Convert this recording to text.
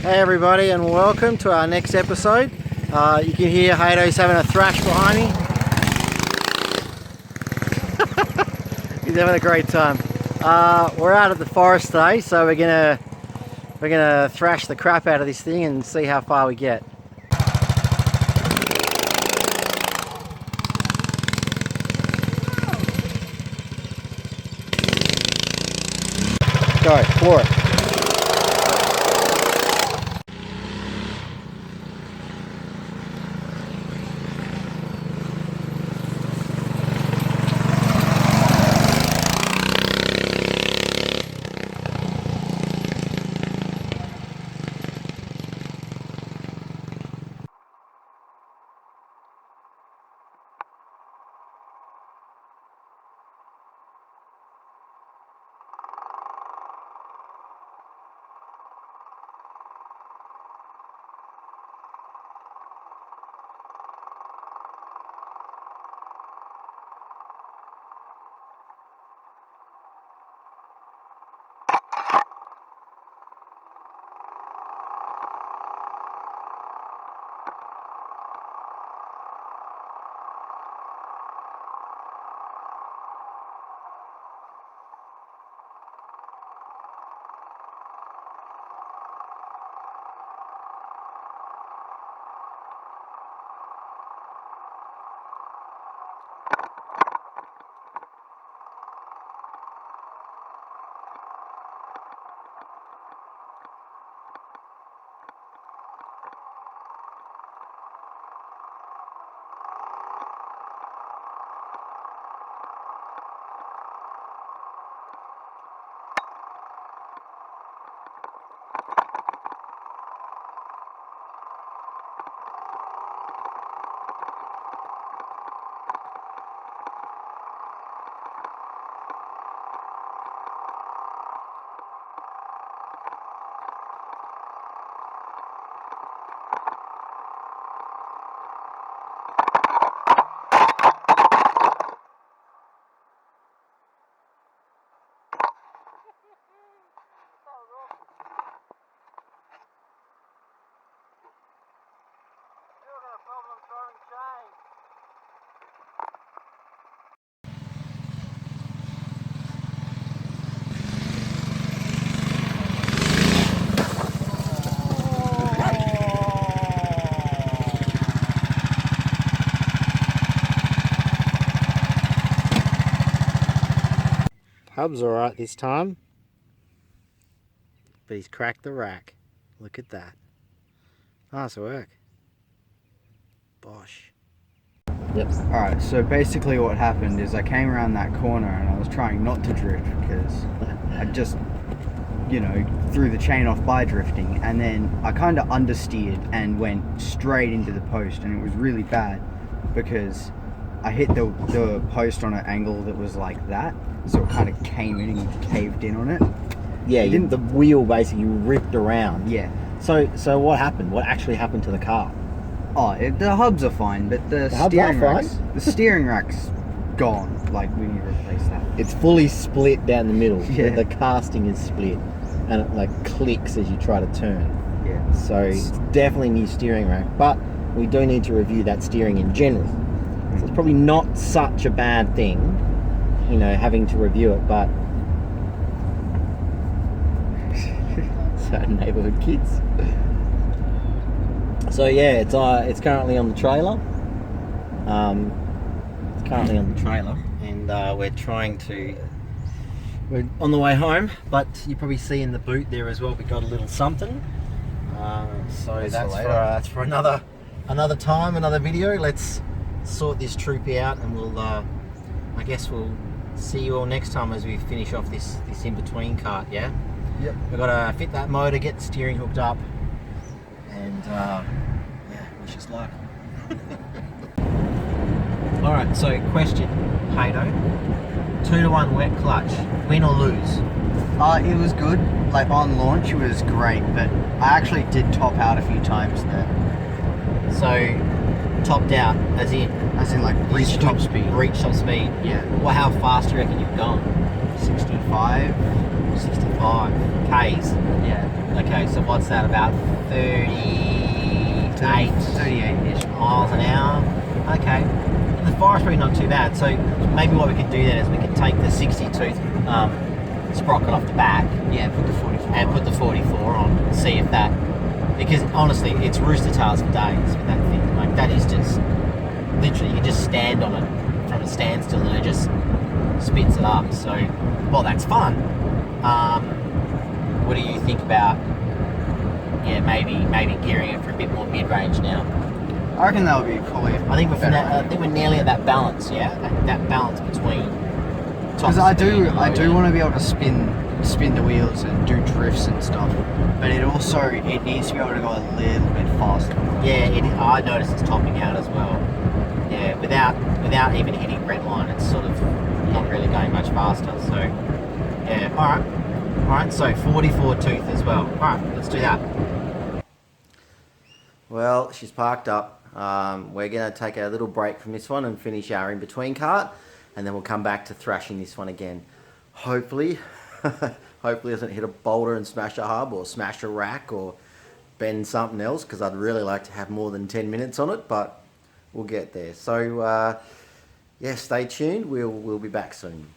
Hey everybody, and welcome to our next episode. You can hear Hado's having a thrash behind me. He's having a great time. We're out at the forest today, so we're gonna thrash the crap out of this thing and see how far we get. Go for it. Hub's alright this time, but he's cracked the rack. Look at that. Nice work. Bosh. Yep. Alright, so basically what happened is I came around that corner and I was trying not to drift because I just, threw the chain off by drifting, and then I kind of understeered and went straight into the post, and it was really bad because I hit the post on an angle that was like that, so it kind of came in and caved in on it. Yeah, the wheel basically ripped around. Yeah. So what happened? What actually happened to the car? Oh, the hubs are fine, but the steering rack's gone. Like, we need to replace that. It's fully split down the middle. Yeah. The casting is split, and it like clicks as you try to turn. Yeah. So it's definitely new steering rack, but we do need to review that steering in general. So it's probably not such a bad thing, having to review it, but so neighborhood kids. So yeah, it's currently on the trailer. And we're on the way home. But you probably see in the boot there as well, we got a little something. So that's for another time, another video. Let's sort this troopy out, and we'll I guess we'll see you all next time as we finish off this in between cart. Yeah. Yep. We've got to fit that motor, get the steering hooked up, and wish us luck. Alright, so question, Hado. 2-to-1 wet clutch, win or lose? It was good. Like, on launch it was great, but I actually did top out a few times there. So, topped out, as in like reach top speed. Reach top speed. Yeah. Well, how fast do you reckon you've gone? 65. 65 Ks. Yeah. Okay, so what's that, about 38? 38-ish. Miles an hour. Okay. In the forest, probably not too bad. So maybe what we could do then is we could take the 60 tooth sprocket off the back. Yeah, put the 44 and on. put the 44 on and see if that, because honestly it's rooster tails for days with that thing. Like, that is just literally, you just stand on it from a standstill and it just spits it up. So, well, that's fun. What do you think about, yeah, maybe gearing it for a bit more mid-range now? I reckon that would be probably. I think we're nearly at that balance, yeah, that balance between. Because I do want to be able to spin the wheels and do drifts and stuff, but it needs to be able to go a little bit faster. Yeah, I noticed it's topping out as well. Yeah, without even hitting red line, it's sort of not really going much faster. So yeah, all right. So 44 tooth as well. All right, let's do that. Well, she's parked up. We're gonna take a little break from this one and finish our in between cart, and then we'll come back to thrashing this one again. Hopefully, hopefully it doesn't hit a boulder and smash a hub or smash a rack or bend something else, because I'd really like to have more than 10 minutes on it, but we'll get there. So yeah, stay tuned. We'll be back soon.